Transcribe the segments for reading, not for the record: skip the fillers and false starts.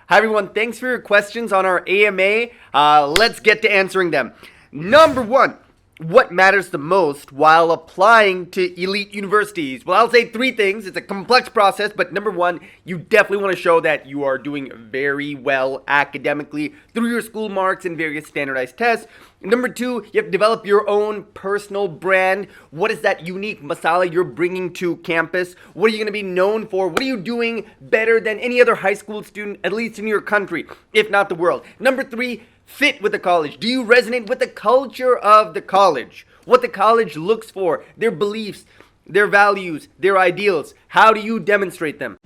Hi everyone, thanks for your questions on our AMA. Let's get to answering them. Number one, what matters the most while applying to elite universities? Well, I'll say three things. It's a complex process, but number one, you definitely want to show that you are doing very well academically through your school marks and various standardized tests. Number two, you have to develop your own personal brand. What is that unique masala you're bringing to campus? What are you going to be known for? What are you doing better than any other high school student, at least in your country, if not the world? Number three, fit with the college. Do you resonate with the culture of the college? What the college looks for, their beliefs, their values, their ideals. How do you demonstrate them?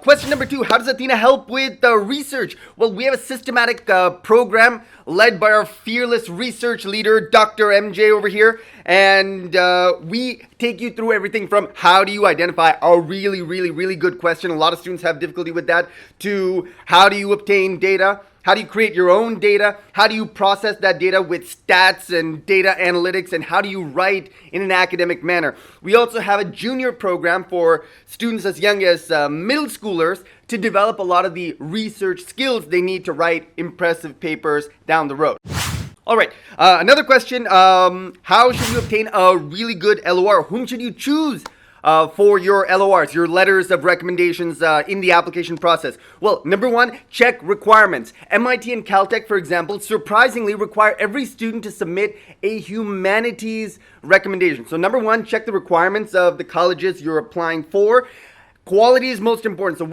Question number two, how does Athena help with research? Well, we have a systematic program led by our fearless research leader, Dr. MJ over here. And we take you through everything from how do you identify a really good question. A lot of students have difficulty with that, to how do you obtain data? How do you create your own data? How do you process that data with stats and data analytics? And how do you write in an academic manner? We also have a junior program for students as young as middle schoolers to develop a lot of the research skills they need to write impressive papers down the road. All right, another question, how should you obtain a really good LOR? Whom should you choose for your LORs, your letters of recommendations in the application process? Well, number one, check requirements. MIT and Caltech, for example, surprisingly require every student to submit a humanities recommendation. So number one, check the requirements of the colleges you're applying for. Quality is most important. So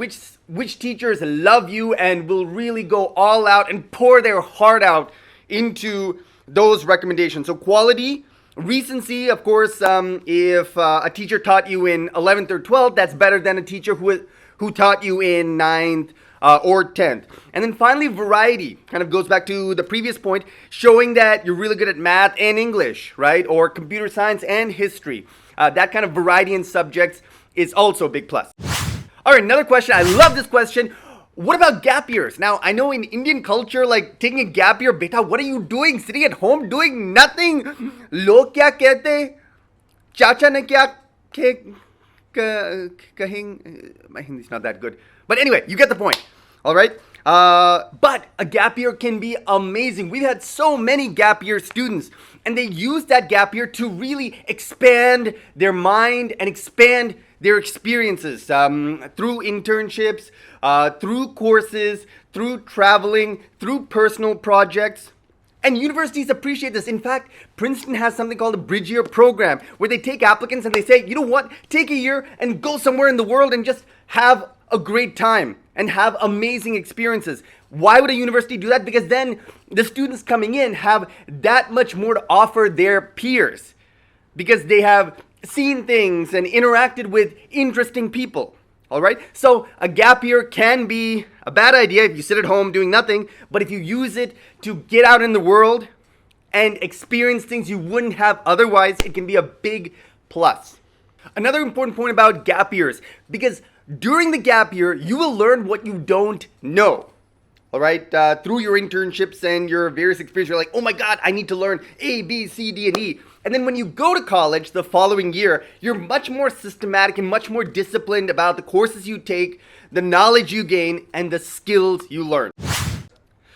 which teachers love you and will really go all out and pour their heart out into those recommendations. So quality. Recency, of course, if a teacher taught you in 11th or 12th, that's better than a teacher who taught you in 9th or 10th. And then finally, variety. Kind of goes back to the previous point, showing that you're really good at math and English, right? Or computer science and history. That kind of variety in subjects is also a big plus. All right, another question. I love this question. What about gap years? Now, I know in Indian culture, like taking a gap year, beta, what are you doing? Sitting at home doing nothing? Log kya kehte? Chacha ne kya kahing? My Hindi's not that good. But anyway, you get the point. All right? But a gap year can be amazing. We've had so many gap year students, and they use that gap year to really expand their mind and expand their experiences through internships, through courses, through traveling, through personal projects. And universities appreciate this. In fact, Princeton has something called a bridge year program where they take applicants and they say, you know what, take a year and go somewhere in the world and just have a great time and have amazing experiences. Why would a university do that? Because then the students coming in have that much more to offer their peers, because they have seen things and interacted with interesting people. All right, so a gap year can be a bad idea if you sit at home doing nothing, but if you use it to get out in the world and experience things you wouldn't have otherwise, it can be a big plus. Another important point about gap years, because during the gap year, you will learn what you don't know. All right, through your internships and your various experiences, you're like, oh my God, I need to learn A, B, C, D, and E. And then when you go to college the following year, you're much more systematic and much more disciplined about the courses you take, the knowledge you gain, and the skills you learn.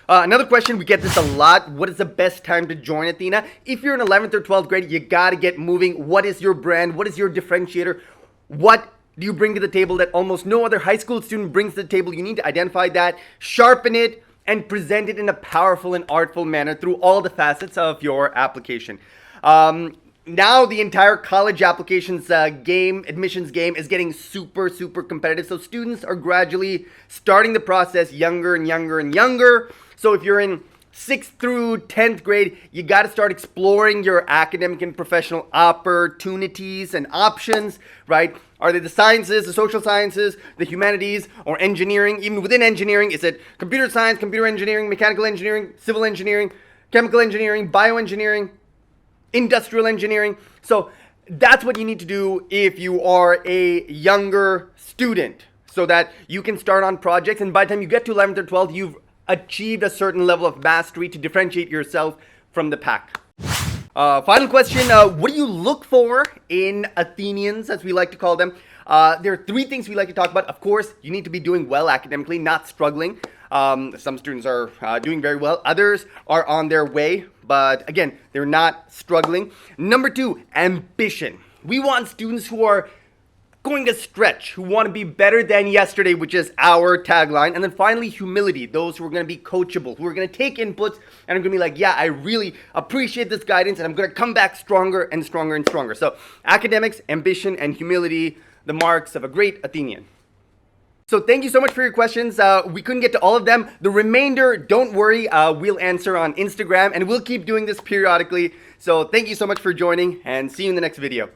Another question, we get this a lot. What is the best time to join Athena? If you're in 11th or 12th grade, you gotta get moving. What is your brand? What is your differentiator? What do you bring to the table that almost no other high school student brings to the table? You need to identify that, sharpen it, and present it in a powerful and artful manner through all the facets of your application. Now the entire college applications admissions game is getting super competitive. So students are gradually starting the process younger and younger. So if you're in 6th through 10th grade, you got to start exploring your academic and professional opportunities and options, right? Are they the sciences, the social sciences, the humanities, or engineering? Even within engineering, is it computer science, computer engineering, mechanical engineering, civil engineering, chemical engineering, bioengineering, industrial engineering? So that's what you need to do if you are a younger student, so that you can start on projects, and by the time you get to 11th or 12th, you've achieved a certain level of mastery to differentiate yourself from the pack. Final question, what do you look for in Athenians, as we like to call them? There are three things we like to talk about. Of course, you need to be doing well academically, not struggling. Some students are doing very well. Others are on their way, but again, they're not struggling. Number 2, ambition. We want students who are going to stretch, who want to be better than yesterday, which is our tagline. And then finally, humility, those who are going to be coachable, who are going to take inputs and are going to be like, yeah, I really appreciate this guidance and I'm going to come back stronger and stronger and stronger. So academics, ambition, and humility, the marks of a great Athenian. So thank you so much for your questions. We couldn't get to all of them. The remainder, don't worry, we'll answer on Instagram and we'll keep doing this periodically. So thank you so much for joining and see you in the next video.